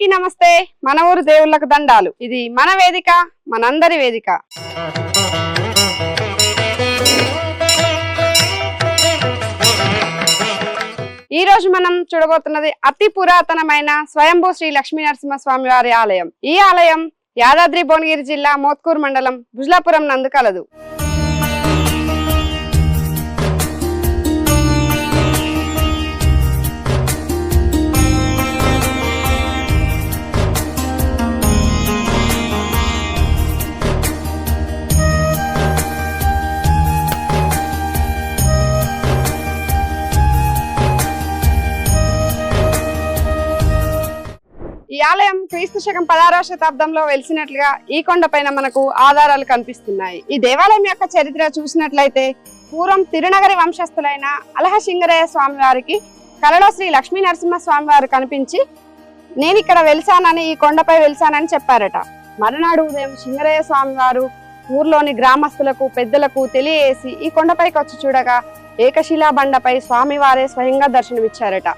అందరికీ నమస్తే. మన ఊరు దేవుళ్ళకు దండాలు. ఇది మన వేదిక, మనందరి వేదిక. ఈ రోజు మనం చూడబోతున్నది అతి పురాతనమైన స్వయంభూ శ్రీ లక్ష్మీ నరసింహస్వామి వారి ఆలయం. ఈ ఆలయం యాదాద్రి భువనగిరి జిల్లా మోత్కూరు మండలం భుజ్లాపురం నందు కలదు. ఈ ఆలయం క్రీస్తు శకం 16వ శతాబ్దంలో వెలిసినట్లుగా ఈ కొండపైన మనకు ఆధారాలు కనిపిస్తున్నాయి. ఈ దేవాలయం యొక్క చరిత్ర చూసినట్లయితే పూర్వం తిరునగరి వంశస్థులైన అలహ సింగరయ్య స్వామి వారికి కలలో శ్రీ లక్ష్మీ నరసింహ స్వామి వారు కనిపించి నేను ఇక్కడ వెలిసానని, ఈ కొండపై వెలిసానని చెప్పారట. మరునాడు ఉదయం సింగరయ్య స్వామి వారు ఊర్లోని గ్రామస్తులకు పెద్దలకు తెలియజేసి ఈ కొండపైకి వచ్చి చూడగా ఏకశిలా బండపై స్వామివారే స్వయంగా దర్శనమిచ్చారట.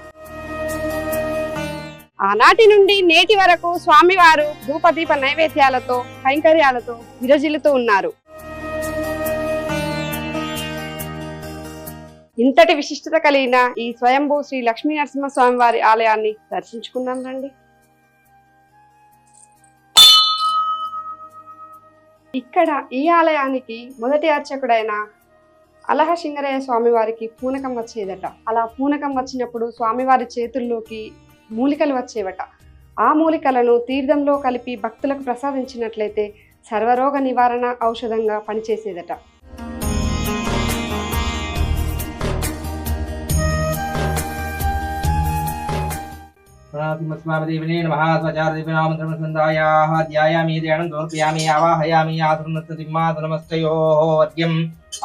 ఆనాటి నుండి నేటి వరకు స్వామివారు ధూపదీప నైవేద్యాలతో కైంకర్యాలతో విరజిల్లుతూ ఉన్నారు. ఇంతటి విశిష్టత కలిగిన ఈ స్వయంభూ శ్రీ లక్ష్మీ నరసింహ స్వామి వారి ఆలయాన్ని దర్శించుకుందాం రండి. ఇక్కడ ఈ ఆలయానికి మొదటి అర్చకుడైన అలహ సింగరయ్య స్వామి వారికి పూనకం వచ్చేదట. అలా పూనకం వచ్చినప్పుడు స్వామివారి చేతుల్లోకి మూలికలు వచ్చేవట. ఆ మూలికలను తీర్థంలో కలిపి భక్తులకు ప్రసాదించినట్లయితే సర్వరోగ నివారణ ఔషధంగా పనిచేసేదట.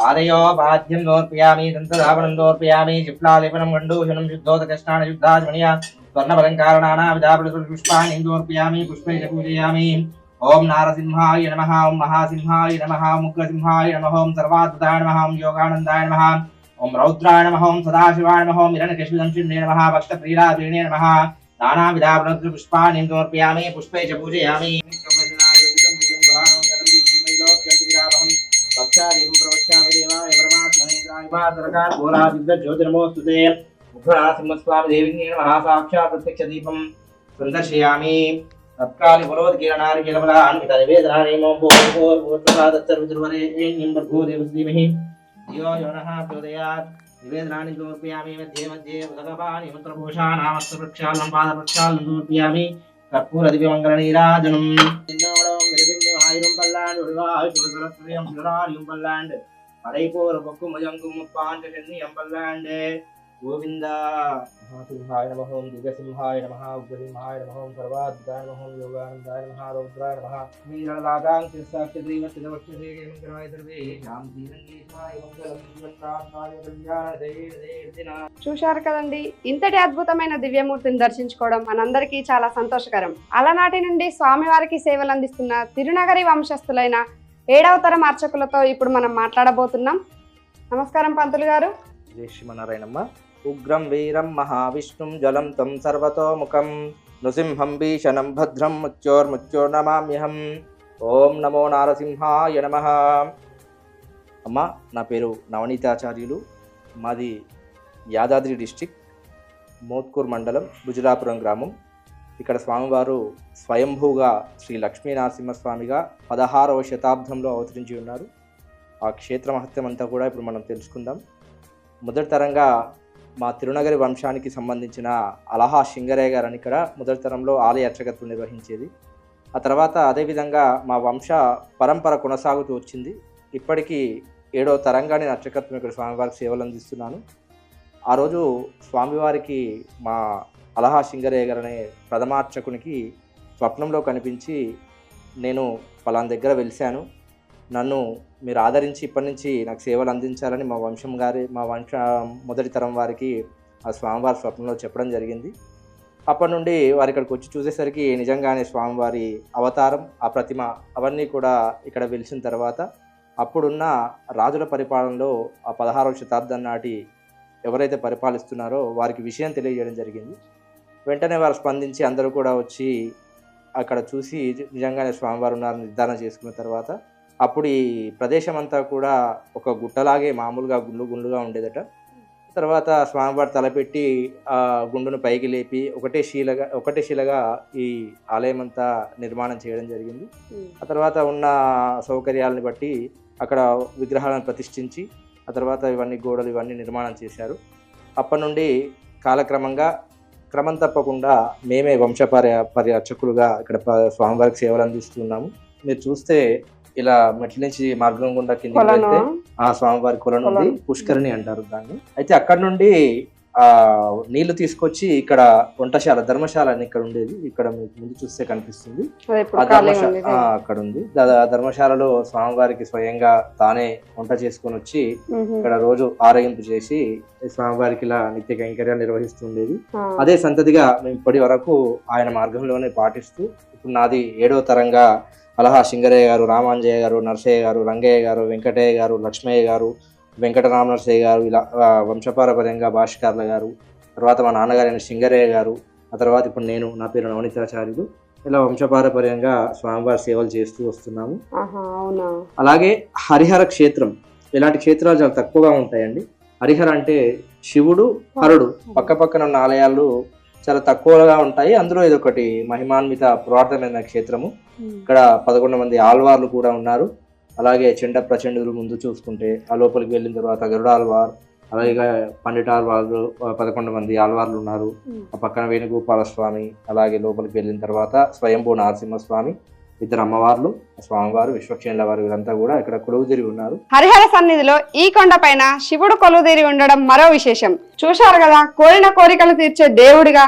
ఆదయో బాధ్యం దోర్పయామి దంతధావనం దోర్పయామి చిప్లాలేపనం గండూషణం శుద్ధోదకష్టాన శుద్ధాజ్మణియ స్వర్ణపలంకారణానావిధాపుష్పాణి దోర్పయామి పుష్పై పూజయామి. ఓం నారసింహాయ నమః, ఓం మహాసింహాయ నమః, ఓం ఉగ్రసింహాయ నమః, ఓం సర్వాద్భుతాయ నమః, ఓం యోగానందాయ నమః, ఓం రౌద్రాయ నమః, ఓం సదాశివాయ నమః, ఓం హిరణ్యకశిపుదంశిన్నే నమః, భక్తప్రీడాప్రీణే నమః. నానావిధాపుష్పాణి దోర్పయామి పుష్పై పూజయామి. జ్యోతిర్మోస్తుతే సాక్షాత్ ప్రత్యక్ష దీపం సందర్శయామి. తత్కాలి నివేదనాన్ని సమర్పయామి. మధ్య మధ్య ఉదకపాని మంత్రభూషానామస్త్రవృక్షాలం పాదవృక్షాలను సమర్పయామి. కర్పూర దివ్యమంగళ నీరాజనం పల్లాండ్ పడైపోరు పక్కు మజంకు ముప్పాంట పల్లాండే. గోవింద మహాసింహాయ నమః, ఓం దివ్యసింహాయ నమః, ఉగ్రసింహాయ నమః, ఓం సర్వాద్భుతాయ నమః, ఓం యోగానందాయ నమః, రౌద్రాయ నమః. చూశారు కదండి, ఇంతటి అద్భుతమైన దివ్యమూర్తిని దర్శించుకోవడం మనందరికీ చాలా సంతోషకరం. అలనాటి నుండి స్వామివారికి సేవలు అందిస్తున్న తిరునగరి వంశస్థులైన 7వ తరం అర్చకులతో ఇప్పుడు మనం మాట్లాడబోతున్నాం. నమస్కారం పంతులు గారు. జై శ్రీమన్నారాయణమ్మ. ఉగ్రం వీరం మహావిష్ణుం జలం తం సర్వతోముఖం నృసింహం భీషణం భద్రం మృత్యోర్నమామ్యహం. ఓం నమో నారసింహాయ నమః. అమ్మ, నా పేరు నవనీతాచార్యులు. మాది యాదాద్రి డిస్టిక్ మోత్కూర్ మండలం భుజ్లాపురం గ్రామం. ఇక్కడ స్వామివారు స్వయంభూగా శ్రీ లక్ష్మీ నరసింహస్వామిగా 16వ శతాబ్దంలో అవతరించి ఉన్నారు. ఆ క్షేత్ర మహత్యం అంతా కూడా ఇప్పుడు మనం తెలుసుకుందాం. మొదటి తరంగా మా తిరునగరి వంశానికి సంబంధించిన అలహా సింగరయ్య గారు అని ఇక్కడ మొదటి తరంలో ఆలయ అర్చకత్వం నిర్వహించేది. ఆ తర్వాత అదేవిధంగా మా వంశ పరంపర కొనసాగుతూ వచ్చింది. ఇప్పటికీ 7వ తరంగా నేను అర్చకత్వం ఇక్కడ స్వామివారికి సేవలు అందిస్తున్నాను. ఆ రోజు స్వామివారికి మా అలహా సింగరయ్య గారు అనే ప్రథమార్చకునికి స్వప్నంలో కనిపించి, నేను పలానా దగ్గర వెలిశాను, నన్ను మీరు ఆదరించి ఇప్పటి నుంచి నాకు సేవలు అందించాలని మా వంశ మొదటి తరం వారికి ఆ స్వామివారి స్వప్నంలో చెప్పడం జరిగింది. అప్పటి నుండి వారి ఇక్కడికి వచ్చి చూసేసరికి నిజంగానే స్వామివారి అవతారం, ఆ ప్రతిమ అవన్నీ కూడా ఇక్కడ వెలిసిన తర్వాత అప్పుడున్న రాజుల పరిపాలనలో ఆ 16వ శతాబ్దం నాటి ఎవరైతే పరిపాలిస్తున్నారో వారికి విషయం తెలియజేయడం జరిగింది. వెంటనే వారు స్పందించి అందరూ కూడా వచ్చి అక్కడ చూసి నిజంగానే స్వామివారు ఉన్నారు నిర్ధారణ చేసుకున్న తర్వాత అప్పుడు ఈ ప్రదేశం అంతా కూడా ఒక గుట్టలాగే మామూలుగా గుండు గుండుగా ఉండేదట. తర్వాత స్వామివారు తలపెట్టి ఆ గుండును పైకి లేపి ఒకటే శిలగా ఈ ఆలయం అంతా నిర్మాణం చేయడం జరిగింది. ఆ తర్వాత ఉన్న సౌకర్యాలను బట్టి అక్కడ విగ్రహాలను ప్రతిష్ఠించి ఆ తర్వాత ఇవన్నీ గోడలు ఇవన్నీ నిర్మాణం చేశారు. అప్పటి నుండి కాలక్రమంగా క్రమం తప్పకుండా మేమే పరిరక్షకులుగా ఇక్కడ స్వామివారికి సేవలు అందిస్తున్నాము. మీరు చూస్తే ఇలా మెట్ల నుంచి మార్గం గుండా కిందికి వెళ్తే ఆ స్వామివారి కొలను ఉంది, పుష్కరిణి అంటారు దాన్ని. అయితే అక్కడ నుండి ఆ నీళ్లు తీసుకొచ్చి ఇక్కడ వంటశాల ధర్మశాల అని ఇక్కడ ఉండేది, ఇక్కడ మీకు ముందు చూస్తే కనిపిస్తుంది. అక్కడ ఉంది. ధర్మశాలలో స్వామివారికి స్వయంగా తానే వంట చేసుకొని వచ్చి ఇక్కడ రోజు ఆరగింపు చేసి స్వామివారికి ఇలా నిత్య కైంకర్యాలు నిర్వహిస్తుండేది. అదే సంతతిగా మేము ఇప్పటి వరకు ఆయన మార్గంలోనే పాటిస్తూ ఇప్పుడు నాది 7వ తరంగా అలహా సింగరయ్య గారు, రామాంజయ్య గారు, నరసయ్య గారు, రంగయ్య గారు, వెంకటయ్య గారు, లక్ష్మయ్య గారు, వెంకటరామ నరసయ్య గారు, ఇలా వంశపారపర్యంగా భాష్కర్ల గారు, తర్వాత మా నాన్నగారైన సింగరయ్య గారు, ఆ తర్వాత ఇప్పుడు నేను, నా పేరు నవనీతాచార్యులు, ఇలా వంశపారపర్యంగా స్వామివారి సేవలు చేస్తూ వస్తున్నాము. అలాగే హరిహర క్షేత్రం, ఇలాంటి క్షేత్రాలు చాలా తక్కువగా ఉంటాయండి. హరిహర అంటే శివుడు, హరుడు పక్క పక్కన ఉన్న ఆలయాలు చాలా తక్కువగా ఉంటాయి. అందులో ఇదొకటి మహిమాన్విత పురాతనమైన క్షేత్రము. ఇక్కడ 11 మంది ఆళ్వార్లు కూడా ఉన్నారు. అలాగే చెండ ప్రచండులు ముందు చూసుకుంటే ఆ లోపలికి వెళ్ళిన తర్వాత గరుడ ఆళ్వార్, అలాగే 12 ఆళ్వార్లు, 11 మంది ఆళ్వార్లు ఉన్నారు. ఆ పక్కన వేణుగోపాల స్వామి, అలాగే లోపలికి వెళ్ళిన తర్వాత స్వయంభూ నరసింహస్వామి, 2 అమ్మవార్లు, స్వామివారు, విశ్వక్షేణుల వారు, వీరంతా కూడా ఇక్కడ కొలువుదీరి ఉన్నారు. హరిహర సన్నిధిలో ఈ కొండ పైన శివుడు కొలువుదీరి ఉండడం మరో విశేషం. చూశారు కదా, కోరిన కోరికలు తీర్చే దేవుడిగా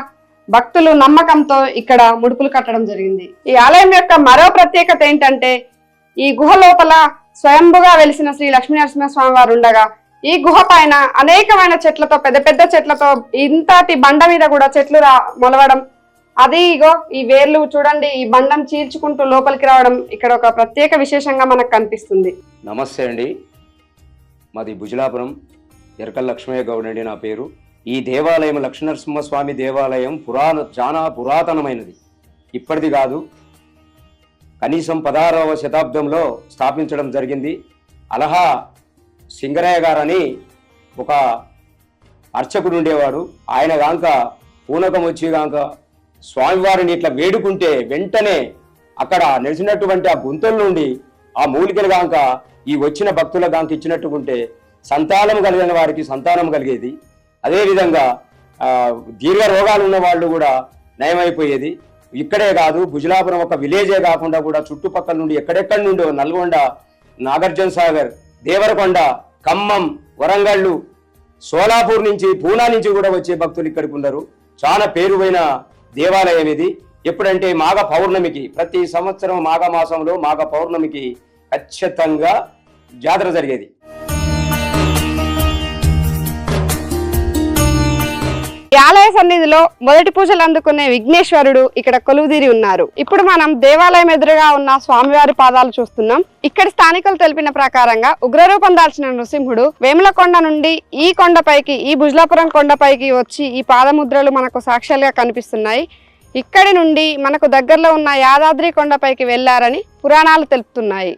భక్తులు నమ్మకంతో ఇక్కడ ముడుపులు కట్టడం జరిగింది. ఈ ఆలయం యొక్క మరో ప్రత్యేకత ఏంటంటే ఈ గుహ లోపల స్వయంభుగా వెలిసిన శ్రీ లక్ష్మీనరసింహస్వామి వారు ఉండగా ఈ గుహ పైన అనేకమైన చెట్లతో, పెద్ద పెద్ద చెట్లతో, ఇంతటి బండ మీద కూడా చెట్లు మొలవడం, అది ఇగో ఈ వేర్లు చూడండి, ఈ బండం చీల్చుకుంటూ లోపలికి రావడం ఇక్కడ ఒక ప్రత్యేక విశేషంగా మనకు కనిపిస్తుంది. నమస్తే అండి, మాది భుజలాపురం, ఎరకల్ లక్ష్మయ్య గౌడ్ అండి నా పేరు. ఈ దేవాలయం లక్ష్మీనరసింహస్వామి దేవాలయం చాలా పురాతనమైనది. ఇప్పటిది కాదు, కనీసం 16వ శతాబ్దంలో స్థాపించడం జరిగింది. అలహా సింగరయ్య గారని ఒక అర్చకుడు ఉండేవాడు. ఆయన గాంక పూనకం వచ్చి గాంక స్వామివారిని ఇట్లా వేడుకుంటే వెంటనే అక్కడ నిలిచినటువంటి ఆ గుంతల నుండి ఆ మూలికలు గాంక ఈ వచ్చిన భక్తుల గాంక ఇచ్చినట్టుకుంటే సంతానం కలిగిన వారికి సంతానం కలిగేది. అదేవిధంగా దీర్ఘ రోగాలు ఉన్న వాళ్ళు కూడా నయమైపోయేది. ఇక్కడే కాదు, భుజలాపురం ఒక విలేజే కాకుండా కూడా చుట్టుపక్కల నుండి ఎక్కడెక్కడి నుండో నల్గొండ, నాగార్జున సాగర్, దేవరకొండ, ఖమ్మం, వరంగళ్ళు, సోలాపూర్ నుంచి, పూనా నుంచి కూడా వచ్చే భక్తులు ఇక్కడికి ఉన్నారు. చాలా పేరువైన దేవాలయం ఇది. ఎప్పుడంటే మాఘ పౌర్ణమికి, ప్రతి సంవత్సరం మాఘ మాసంలో మాఘ పౌర్ణమికి ఖచ్చితంగా జాతర జరిగేది. ఈ ఆలయ సన్నిధిలో మొదటి పూజలు అందుకునే విఘ్నేశ్వరుడు ఇక్కడ కొలువుదీరి ఉన్నారు. ఇప్పుడు మనం దేవాలయం ఎదురుగా ఉన్న స్వామివారి పాదాలు చూస్తున్నాం. ఇక్కడ స్థానికులు తెలిపిన ప్రకారంగా ఉగ్రరూపం దాల్చిన నృసింహుడు వేములకొండ నుండి ఈ కొండపైకి, ఈ భుజలాపురం కొండపైకి వచ్చి ఈ పాదముద్రలు మనకు సాక్ష్యాలుగా కనిపిస్తున్నాయి. ఇక్కడి నుండి మనకు దగ్గరలో ఉన్న యాదాద్రి కొండపైకి వెళ్లారని పురాణాలు తెలుపుతున్నాయి.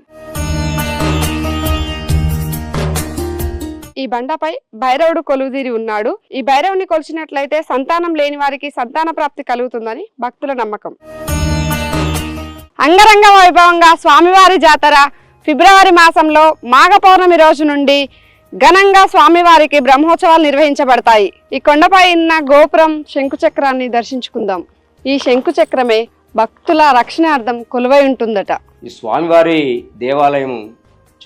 ఈ బండపై భైరవుడు కొలువుదీరి ఉన్నాడు. ఈ భైరవుని కొలిచినట్లయితే సంతానం లేని వారికి సంతాన ప్రాప్తి కలుగుతుందని భక్తుల నమ్మకం. అంగరంగ వైభవంగా స్వామివారి జాతర ఫిబ్రవరి మాసంలో మాఘ పౌర్ణమి రోజు నుండి ఘనంగా స్వామివారికి బ్రహ్మోత్సవాలు నిర్వహించబడతాయి. ఈ కొండపై ఉన్న గోపురం శంకుచక్రాన్ని దర్శించుకుందాం. ఈ శంకుచక్రమే భక్తుల రక్షణార్థం కొలువై ఉంటుందట. ఈ స్వామివారి దేవాలయం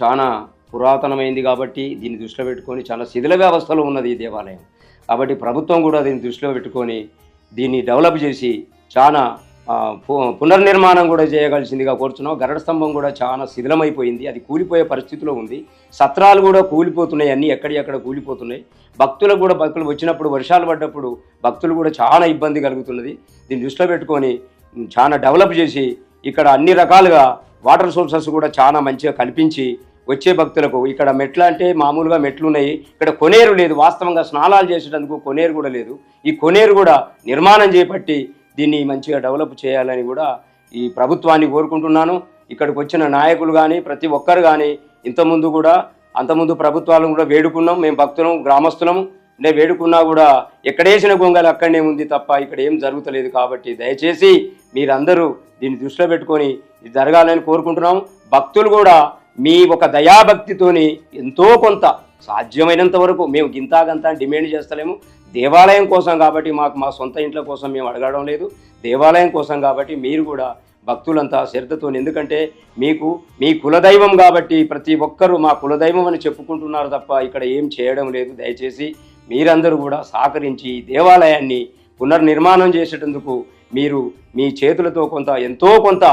చాలా పురాతనమైంది కాబట్టి దీన్ని దృష్టిలో పెట్టుకొని చాలా శిథిల వ్యవస్థలో ఉన్నది ఈ దేవాలయం. కాబట్టి ప్రభుత్వం కూడా దీన్ని దృష్టిలో పెట్టుకొని దీన్ని డెవలప్ చేసి చాలా పునర్నిర్మాణం కూడా చేయగలిసిందిగా కోరుతున్నాం. గరుడ స్తంభం కూడా చాలా శిథిలమైపోయింది, అది కూలిపోయే పరిస్థితిలో ఉంది. సత్రాలు కూడా కూలిపోతున్నాయి, అన్నీ ఎక్కడిక్కడ కూలిపోతున్నాయి. భక్తులు వచ్చినప్పుడు, వర్షాలు పడ్డప్పుడు భక్తులు కూడా చాలా ఇబ్బంది కలుగుతున్నది. దీన్ని దృష్టిలో పెట్టుకొని చాలా డెవలప్ చేసి ఇక్కడ అన్ని రకాలుగా వాటర్ సోర్సెస్ కూడా చాలా మంచిగా కల్పించి వచ్చే భక్తులకు. ఇక్కడ మెట్ల అంటే మామూలుగా మెట్లు ఉన్నాయి, ఇక్కడ కొనేరు లేదు. వాస్తవంగా స్నానాలు చేసేటందుకు కొనేరు కూడా లేదు. ఈ కొనేరు కూడా నిర్మాణం చేపట్టి దీన్ని మంచిగా డెవలప్ చేయాలని కూడా ఈ ప్రభుత్వాన్ని కోరుకుంటున్నాను. ఇక్కడికి వచ్చిన నాయకులు కానీ ప్రతి ఒక్కరు కానీ అంతకుముందు ప్రభుత్వాలను కూడా వేడుకున్నాం. మేము భక్తులం, గ్రామస్తులము వేడుకున్నా కూడా ఎక్కడేసిన గొంగలు అక్కడనే ఉంది తప్ప ఇక్కడ ఏం జరుగుతలేదు. కాబట్టి దయచేసి మీరందరూ దీన్ని దృష్టిలో పెట్టుకొని ఇది జరగాలని కోరుకుంటున్నాం. భక్తులు కూడా మీ ఒక దయాభక్తితోని ఎంతో కొంత సాధ్యమైనంత వరకు, మేము గింతాగంతా డిమాండ్ చేస్తలేము, దేవాలయం కోసం కాబట్టి మా సొంత ఇంట్ల కోసం మేము అడగడం లేదు, దేవాలయం కోసం కాబట్టి మీరు కూడా భక్తులంతా శ్రద్ధతో, ఎందుకంటే మీ కులదైవం కాబట్టి ప్రతి ఒక్కరూ మా కులదైవం అని చెప్పుకుంటున్నారు తప్ప ఇక్కడ ఏం చేయడం లేదు. దయచేసి మీరందరూ కూడా సహకరించి ఈ దేవాలయాన్ని పునర్నిర్మాణం చేసేటందుకు మీరు మీ చేతులతో ఎంతో కొంత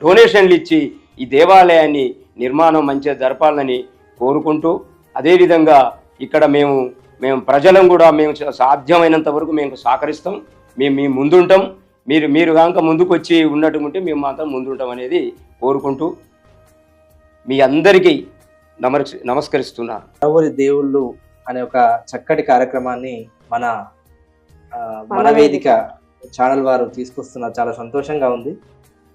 డొనేషన్లు ఇచ్చి ఈ దేవాలయాన్ని నిర్మాణం మంచిగా జరపాలని కోరుకుంటూ, అదేవిధంగా ఇక్కడ మేము ప్రజలం కూడా మేము సాధ్యమైనంత వరకు మేము సహకరిస్తాం, మేము ముందుంటాం. మీరు కనుక ముందుకు వచ్చి ఉన్నట్టుంటే మేము మాత్రం ముందుంటాం అనేది కోరుకుంటూ మీ అందరికీ నమస్కరిస్తున్నాను. మనవరి దేవుళ్ళు అనే ఒక చక్కటి కార్యక్రమాన్ని మన వేదిక ఛానల్ వారు తీసుకొస్తున్నారు. చాలా సంతోషంగా ఉంది.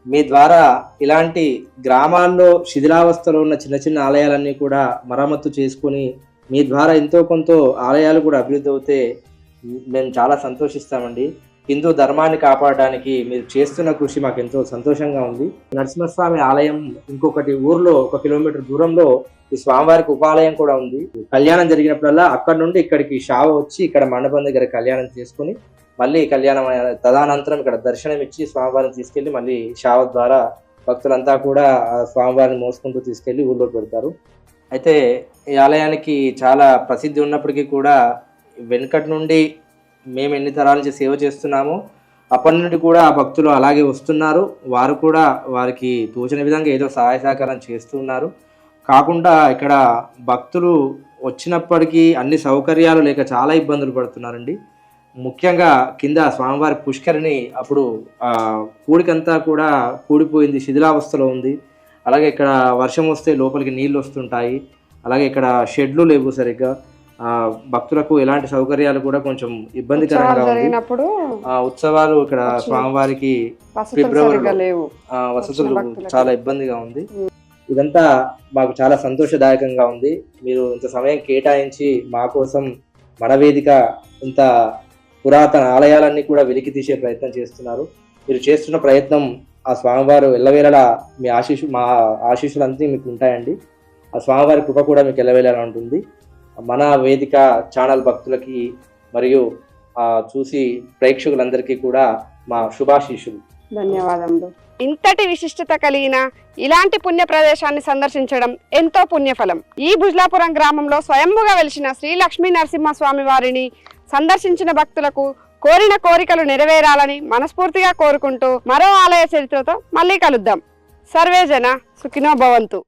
మీ ద్వారా ఇలాంటి గ్రామాల్లో శిథిలావస్థలో ఉన్న చిన్న చిన్న ఆలయాలన్నీ కూడా మరమ్మతు చేసుకొని మీ ద్వారా ఎంతో కొంత ఆలయాలు కూడా అభివృద్ధి అవుతే మేము చాలా సంతోషిస్తామండి. హిందూ ధర్మాన్ని కాపాడడానికి మీరు చేస్తున్న కృషి మాకు ఎంతో సంతోషంగా ఉంది. నరసింహస్వామి ఆలయం ఇంకొకటి ఊర్లో 1 కిలోమీటర్ దూరంలో ఈ స్వామివారికి ఉపాలయం కూడా ఉంది. కళ్యాణం జరిగినప్పుడల్లా అక్కడ నుండి ఇక్కడికి షావ వచ్చి ఇక్కడ మండపం దగ్గర కళ్యాణం చేసుకుని మళ్ళీ కళ్యాణం తదనంతరం ఇక్కడ దర్శనం ఇచ్చి స్వామివారిని తీసుకెళ్లి మళ్ళీ షావ ద్వారా భక్తులంతా కూడా స్వామివారిని మోసుకుంటూ తీసుకెళ్లి ఊళ్ళో పెడతారు. అయితే ఈ ఆలయానికి చాలా ప్రసిద్ధి ఉన్నప్పటికీ కూడా వెనుకటి నుండి మేము ఎన్ని తరాల నుంచి సేవ చేస్తున్నామో అప్పటి నుండి కూడా భక్తులు అలాగే వస్తున్నారు. వారు కూడా వారికి తోచిన విధంగా ఏదో సహాయ సహకారం చేస్తున్నారు. కాకుండా ఇక్కడ భక్తులు వచ్చినప్పటికీ అన్ని సౌకర్యాలు లేక చాలా ఇబ్బందులు పడుతున్నారండి. ముఖ్యంగా కింద స్వామివారి పుష్కరిణి అప్పుడు కూడికంతా కూడా కూడిపోయింది, శిథిలావస్థలో ఉంది. అలాగే ఇక్కడ వర్షం వస్తే లోపలికి నీళ్ళు వస్తుంటాయి. అలాగే ఇక్కడ షెడ్లు లేవు సరిగ్గా. భక్తులకు ఎలాంటి సౌకర్యాలు కూడా కొంచెం ఇబ్బందికరంగా ఉంది. ఉత్సవాలు ఇక్కడ స్వామివారికి ఫిబ్రవరిలో వసతులు చాలా ఇబ్బందిగా ఉంది. ఇదంతా మాకు చాలా సంతోషదాయకంగా ఉంది. మీరు ఇంత సమయం కేటాయించి మా కోసం మన వేదిక ఇంత పురాతన ఆలయాలన్నీ కూడా వెలికి తీసే ప్రయత్నం చేస్తున్నారు. మీరు చేస్తున్న ప్రయత్నం ఆ స్వామివారు ఎల్లవేళలా మా ఆశీస్సులంతా మీకు ఉంటాయండి. ఆ స్వామివారి కృప కూడా మీకు ఎల్లవేళలా ఉంటుంది. మన వేదిక ఛానల్ భక్తులకి మరియు చూసి ప్రేక్షకులందరికీ కూడా మా శుభాశీస్సులు. ధన్యవాదములు. ఇంతటి విశిష్టత కలిగిన ఇలాంటి పుణ్య ప్రదేశాన్ని సందర్శించడం ఎంతో పుణ్యఫలం. ఈ భుజ్లాపురం గ్రామంలో స్వయంభుగా వెలిసిన శ్రీ లక్ష్మీ నరసింహస్వామి వారిని సందర్శించిన భక్తులకు కోరిన కోరికలు నెరవేరాలని మనస్ఫూర్తిగా కోరుకుంటూ మరో ఆలయ చరిత్రతో మళ్ళీ కలుద్దాం. సర్వే జన సుఖినో భవంతు.